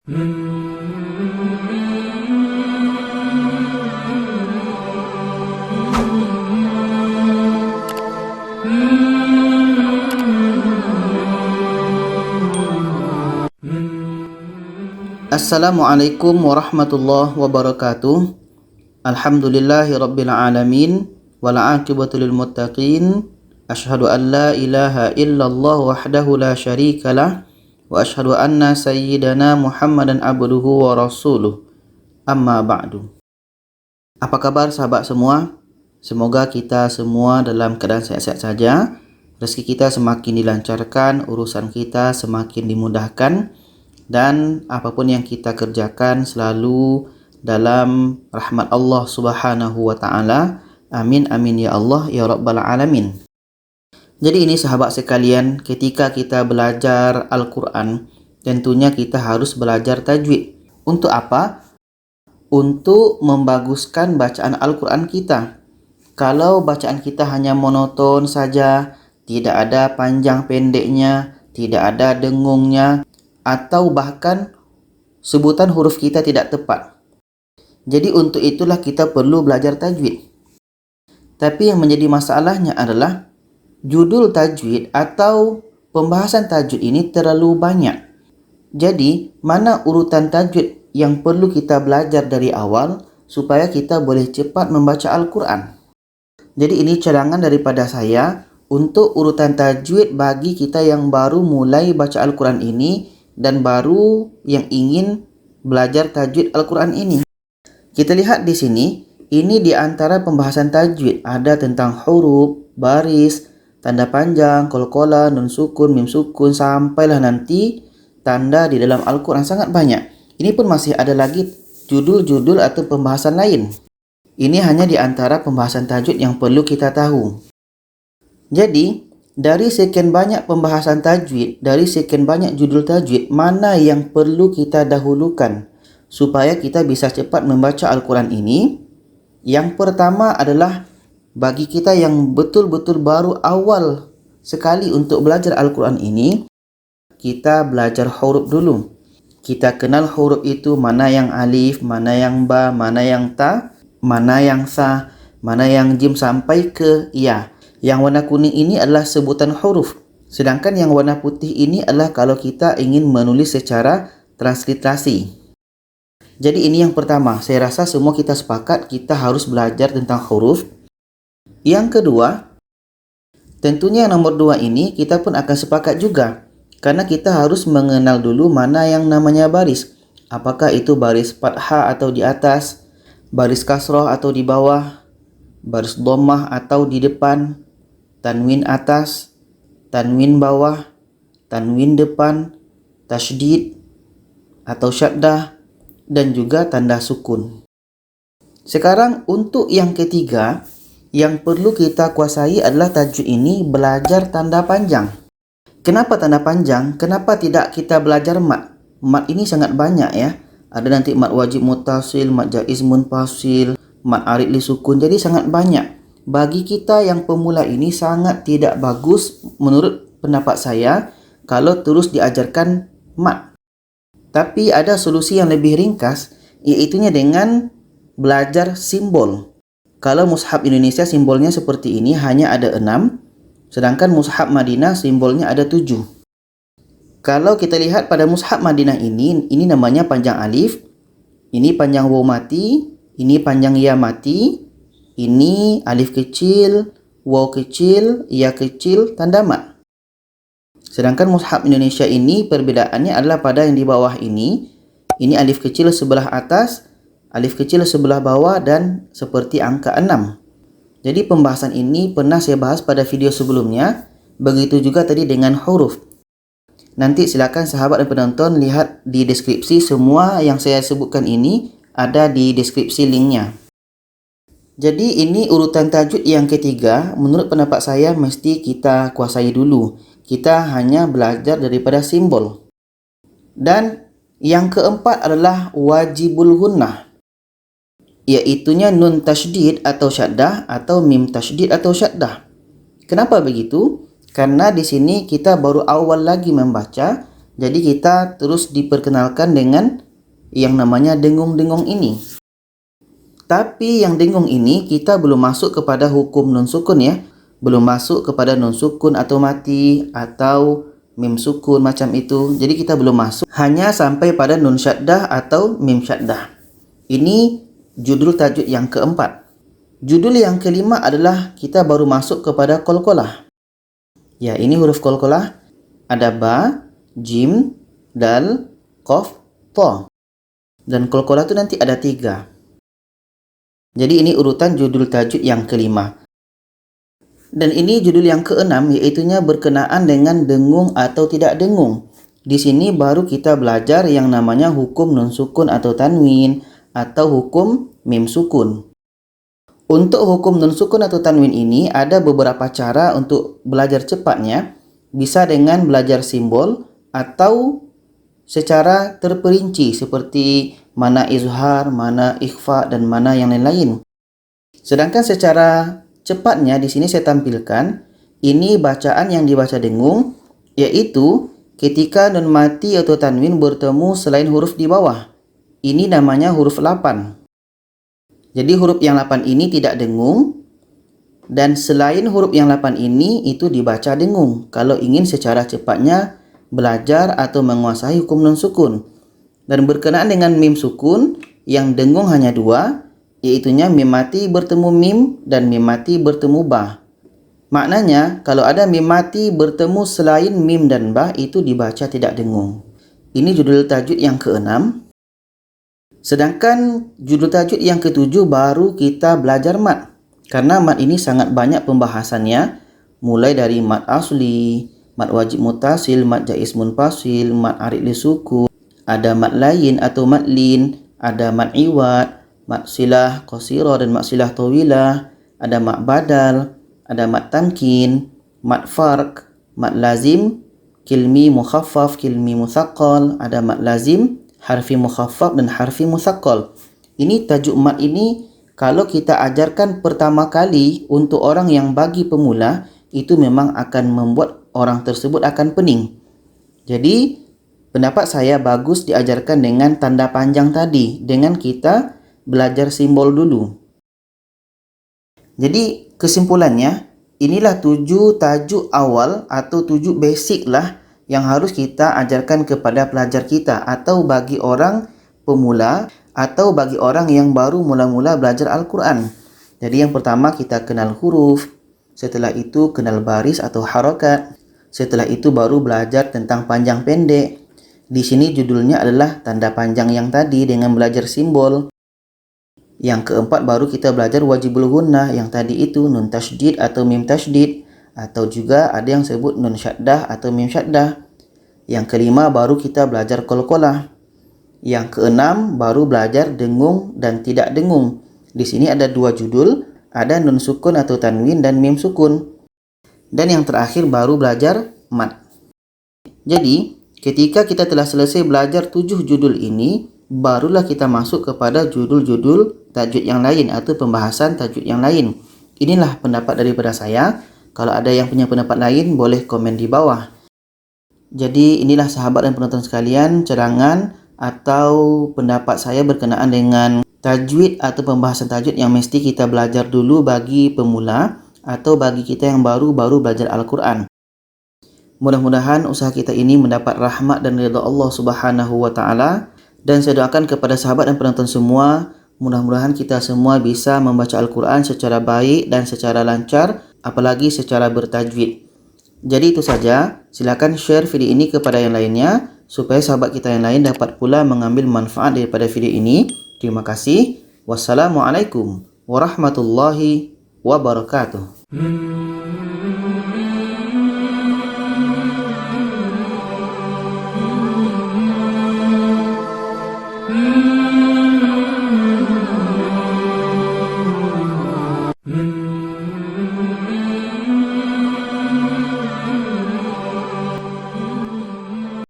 Assalamualaikum warahmatullahi wabarakatuh. Alhamdulillahi rabbil alamin wal aqibatu lil muttaqin. Asyhadu an la ilaha illallah wahdahu la syarikalah wa asyhadu anna sayyidana Muhammadan abduhu wa rasuluh. Amma ba'du. Apa kabar sahabat semua? Semoga kita semua dalam keadaan sehat-sehat saja. Rezeki kita semakin dilancarkan, urusan kita semakin dimudahkan, dan apapun yang kita kerjakan selalu dalam rahmat Allah Subhanahu wa taala. Amin amin ya Allah ya rabbal alamin. Jadi ini sahabat sekalian, ketika kita belajar Al-Qur'an, tentunya kita harus belajar tajwid. Untuk apa? Untuk membaguskan bacaan Al-Qur'an kita. Kalau bacaan kita hanya monoton saja, tidak ada panjang pendeknya, tidak ada dengungnya, atau bahkan sebutan huruf kita tidak tepat. Jadi untuk itulah kita perlu belajar tajwid. Tapi yang menjadi masalahnya adalah judul tajwid atau pembahasan tajwid ini terlalu banyak. Jadi mana urutan tajwid yang perlu kita belajar dari awal supaya kita boleh cepat membaca Al-Quran. Jadi ini cadangan daripada saya untuk urutan tajwid bagi kita yang baru mulai baca Al-Quran ini dan baru yang ingin belajar tajwid Al-Quran ini. Kita lihat di sini, ini di antara pembahasan tajwid ada tentang huruf, baris, tanda panjang, qalqalah, nun sukun, mim sukun, sampailah nanti tanda di dalam Al-Quran sangat banyak. Ini pun masih ada lagi judul-judul atau pembahasan lain. Ini hanya di antara pembahasan tajwid yang perlu kita tahu. Jadi, dari sekian banyak pembahasan tajwid, dari sekian banyak judul tajwid, mana yang perlu kita dahulukan supaya kita bisa cepat membaca Al-Quran ini? Yang pertama adalah bagi kita yang betul-betul baru awal sekali untuk belajar Al-Quran ini, kita belajar huruf dulu. Kita kenal huruf itu, mana yang alif, mana yang ba, mana yang ta, mana yang sa, mana yang jim sampai ke ya. Yang warna kuning ini adalah sebutan huruf. Sedangkan yang warna putih ini adalah kalau kita ingin menulis secara transliterasi. Jadi ini yang pertama. Saya rasa semua kita sepakat kita harus belajar tentang huruf. Yang kedua, tentunya yang nomor 2 ini kita pun akan sepakat juga. Karena kita harus mengenal dulu mana yang namanya baris. Apakah itu baris fathah atau di atas, baris kasroh atau di bawah, baris dhammah atau di depan, tanwin atas, tanwin bawah, tanwin depan, tasydid atau syaddah, dan juga tanda sukun. Sekarang untuk yang ketiga, yang perlu kita kuasai adalah tajwid ini belajar tanda panjang. Kenapa tanda panjang? Kenapa tidak kita belajar mat? Mat ini sangat banyak ya. Ada nanti mat wajib muttasil, mat jaiz munfasil, mat arid li sukun. Jadi sangat banyak. Bagi kita yang pemula ini sangat tidak bagus menurut pendapat saya kalau terus diajarkan mat. Tapi ada solusi yang lebih ringkas, iaitunya dengan belajar simbol. Kalau mushaf Indonesia simbolnya seperti ini hanya ada 6, sedangkan mushaf Madinah simbolnya ada 7. Kalau kita lihat pada mushaf Madinah ini namanya panjang alif, ini panjang waw mati, ini panjang ya mati, ini alif kecil, waw kecil, ya kecil, tanda mat. Sedangkan mushaf Indonesia ini perbedaannya adalah pada yang di bawah ini alif kecil sebelah atas, alif kecil sebelah bawah, dan seperti angka 6. Jadi pembahasan ini pernah saya bahas pada video sebelumnya. Begitu juga tadi dengan huruf. Nanti silakan sahabat dan penonton lihat di deskripsi, semua yang saya sebutkan ini ada di deskripsi linknya. Jadi ini urutan tajwid yang ketiga, menurut pendapat saya mesti kita kuasai dulu. Kita hanya belajar daripada simbol. Dan yang keempat adalah wajibul gunnah, iaitunya nun tasydid atau syaddah atau mim tasydid atau syaddah. Kenapa begitu? Karena di sini kita baru awal lagi membaca, Jadi kita terus diperkenalkan dengan yang namanya dengung-dengung ini. Tapi yang dengung ini kita belum masuk kepada hukum nun sukun ya. Belum masuk kepada nun sukun atau mati atau mim sukun macam itu. Jadi kita belum masuk. Hanya sampai pada nun syaddah atau mim syaddah. Ini judul tajuk yang keempat. Judul yang kelima adalah kita baru masuk kepada qalqalah. Ya, ini huruf qalqalah. Ada ba, jim, dal, qaf, tha. Dan qalqalah itu nanti ada 3. Jadi ini urutan judul tajuk yang kelima. Dan ini judul yang keenam, iaitunya berkenaan dengan dengung atau tidak dengung. Di sini baru kita belajar yang namanya hukum nun sukun atau tanwin atau hukum mim sukun. Untuk hukum nun sukun atau tanwin ini ada beberapa cara untuk belajar cepatnya. Bisa dengan belajar simbol atau secara terperinci seperti mana izhar, mana ikhfa, dan mana yang lain-lain. Sedangkan secara cepatnya di sini saya tampilkan ini bacaan yang dibaca dengung, yaitu ketika nun mati atau tanwin bertemu selain huruf di bawah. Ini namanya huruf 8. Jadi huruf yang 8 ini tidak dengung, dan selain huruf yang 8 ini itu dibaca dengung kalau ingin secara cepatnya belajar atau menguasai hukum nun sukun. Dan berkenaan dengan mim sukun yang dengung hanya 2, yaitunya mim mati bertemu mim dan mim mati bertemu ba. Maknanya kalau ada mim mati bertemu selain mim dan ba itu dibaca tidak dengung. Ini judul tajuk yang keenam. Sedangkan judul tajuk yang ketujuh baru kita belajar mat. Karena mat ini sangat banyak pembahasannya, mulai dari mat asli, mat wajib mutasil, mat jaiz munfasil, mat arid li sukun, ada mat lain atau mat lin, ada mat iwad, mat silah qasirah dan mat silah tawilah, ada mat badal, ada mat tamkin, mat farq, mat lazim, kilmi mukhaffaf, kilmi musaqqal, ada mat lazim, harfi mukhaffaf dan harfi musaqqal. Ini tajuk mat ini kalau kita ajarkan pertama kali untuk orang yang bagi pemula, itu memang akan membuat orang tersebut akan pening. Jadi pendapat saya bagus diajarkan dengan tanda panjang tadi, dengan kita belajar simbol dulu. Jadi kesimpulannya, inilah 7 tajuk awal atau 7 basic lah yang harus kita ajarkan kepada pelajar kita, atau bagi orang pemula atau bagi orang yang baru mula-mula belajar Al-Quran. Jadi yang pertama kita kenal huruf, setelah itu kenal baris atau harakat, setelah itu baru belajar tentang panjang pendek. Di sini judulnya adalah tanda panjang yang tadi dengan belajar simbol. Yang keempat baru kita belajar wajibul gunnah yang tadi itu nun tasydid atau mim tasydid, atau juga ada yang sebut nun syaddah atau mim syaddah. Yang kelima baru kita belajar qalqalah. Yang keenam baru belajar dengung dan tidak dengung. Di sini ada 2 judul, ada nun sukun atau tanwin dan mim sukun. Dan yang terakhir baru belajar mat. Jadi ketika kita telah selesai belajar 7 judul ini, barulah kita masuk kepada judul-judul tajuk yang lain atau pembahasan tajuk yang lain. Inilah pendapat daripada saya. Kalau ada yang punya pendapat lain boleh komen di bawah. Jadi inilah sahabat dan penonton sekalian cerangan atau pendapat saya berkenaan dengan tajwid atau pembahasan tajwid yang mesti kita belajar dulu bagi pemula atau bagi kita yang baru-baru belajar Al-Quran. Mudah-mudahan usaha kita ini mendapat rahmat dan ridha Allah Subhanahu wa taala, dan saya doakan kepada sahabat dan penonton semua, mudah-mudahan kita semua bisa membaca Al-Quran secara baik dan secara lancar, apalagi secara bertajwid. Jadi itu saja, silakan share video ini kepada yang lainnya supaya sahabat kita yang lain dapat pula mengambil manfaat daripada video ini. Terima kasih. Wassalamualaikum warahmatullahi wabarakatuh.